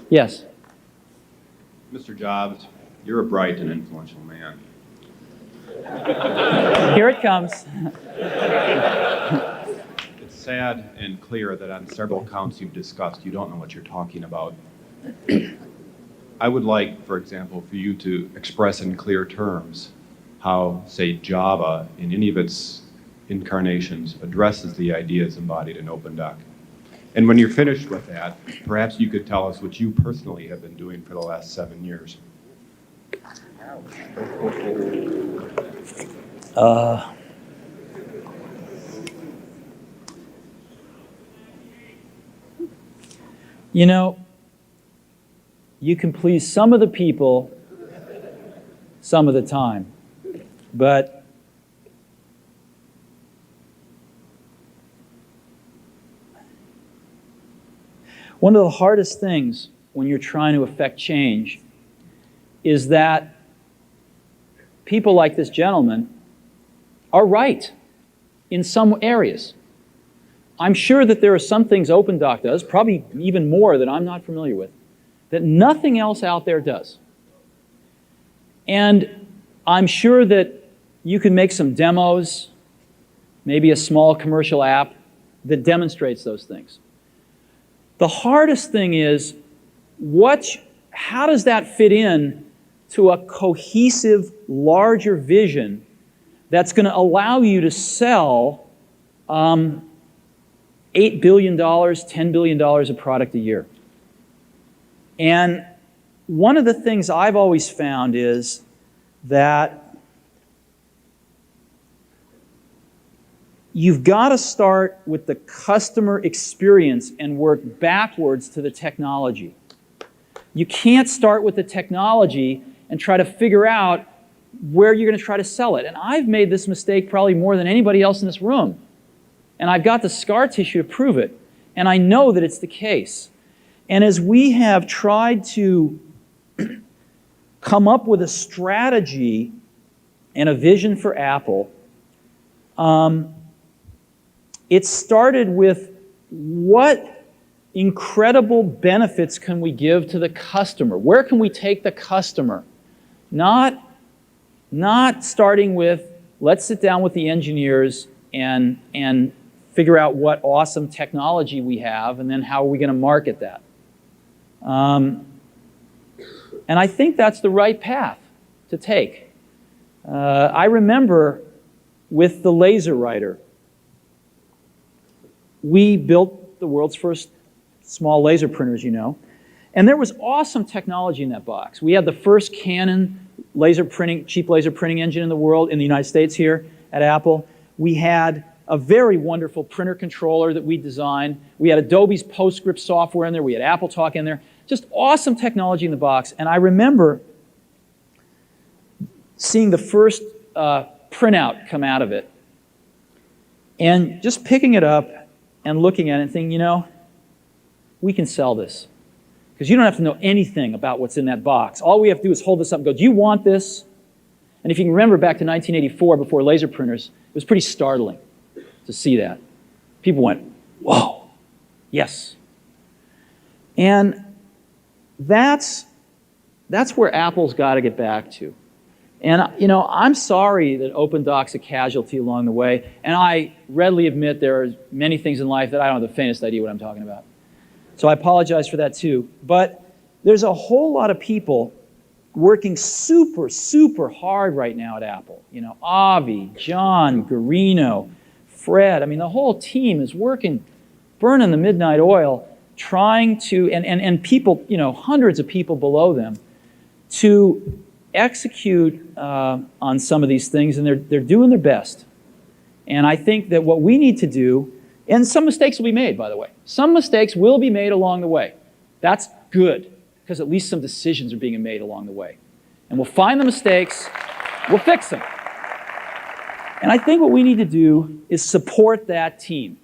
Yes. Mr. Jobs, you're a bright and influential man. Here it comes. It's sad and clear that on several counts you've discussed, you don't know what you're talking about. I would like, for example, for you to express in clear terms how, say, Java, in any of its incarnations, addresses the ideas embodied in OpenDoc. And when you're finished with that, perhaps you could tell us what you personally have been doing for the last 7 years. You know, you can please some of the people some of the time, but one of the hardest things when you're trying to affect change is that people like this gentleman are right in some areas. I'm sure that there are some things OpenDoc does, probably even more that I'm not familiar with, that nothing else out there does. And I'm sure that you can make some demos, maybe a small commercial app that demonstrates those things. The hardest thing is, how does that fit in to a cohesive, larger vision that's going to allow you to sell $8 billion, $10 billion of product a year? And one of the things I've always found is that you've got to start with the customer experience and work backwards to the technology. You can't start with the technology and try to figure out where you're going to try to sell it. And I've made this mistake probably more than anybody else in this room. And I've got the scar tissue to prove it. And I know that it's the case. And as we have tried to come up with a strategy and a vision for Apple, it started with what incredible benefits can we give to the customer? Where can we take the customer? Not starting with, let's sit down with the engineers and figure out what awesome technology we have, and then how are we going to market that? And I think that's the right path to take. I remember with the laser writer, we built the world's first small laser printers, you know. And there was awesome technology in that box. We had the first Canon laser printing, cheap laser printing engine in the world, in the United States here at Apple. We had a very wonderful printer controller that we designed. We had Adobe's PostScript software in there. We had AppleTalk in there. Just awesome technology in the box. And I remember seeing the first printout come out of it and just picking it up and looking at it and thinking, you know, we can sell this. Because you don't have to know anything about what's in that box. All we have to do is hold this up and go, do you want this? And if you can remember back to 1984, before laser printers, it was pretty startling to see that. People went, whoa, yes. And that's where Apple's got to get back to. And you know, I'm sorry that OpenDoc's a casualty along the way, and I readily admit there are many things in life that I don't have the faintest idea what I'm talking about. So I apologize for that too. But there's a whole lot of people working super, super hard right now at Apple. You know, Avi, John, Garino, Fred, I mean, the whole team is working, burning the midnight oil, trying to, and people, you know, hundreds of people below them, to execute on some of these things, and they're doing their best. And I think that what we need to do, and some mistakes will be made, by the way. Some mistakes will be made along the way. That's good, because at least some decisions are being made along the way. And we'll find the mistakes, we'll fix them. And I think what we need to do is support that team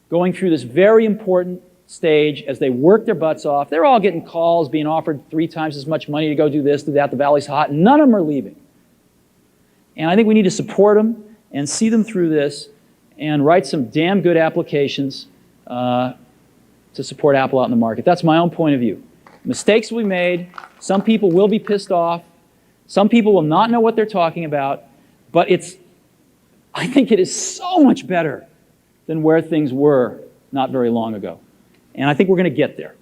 going through this very important stage as they work their butts off. They're all getting calls, being offered 3 times as much money to go do this, do that. The valley's hot. None of them are leaving. And I think we need to support them and see them through this and write some damn good applications to support Apple out in the market. That's my own point of view. Mistakes will be made. Some people will be pissed off. Some people will not know what they're talking about. But I think it is so much better than where things were not very long ago. And I think we're going to get there.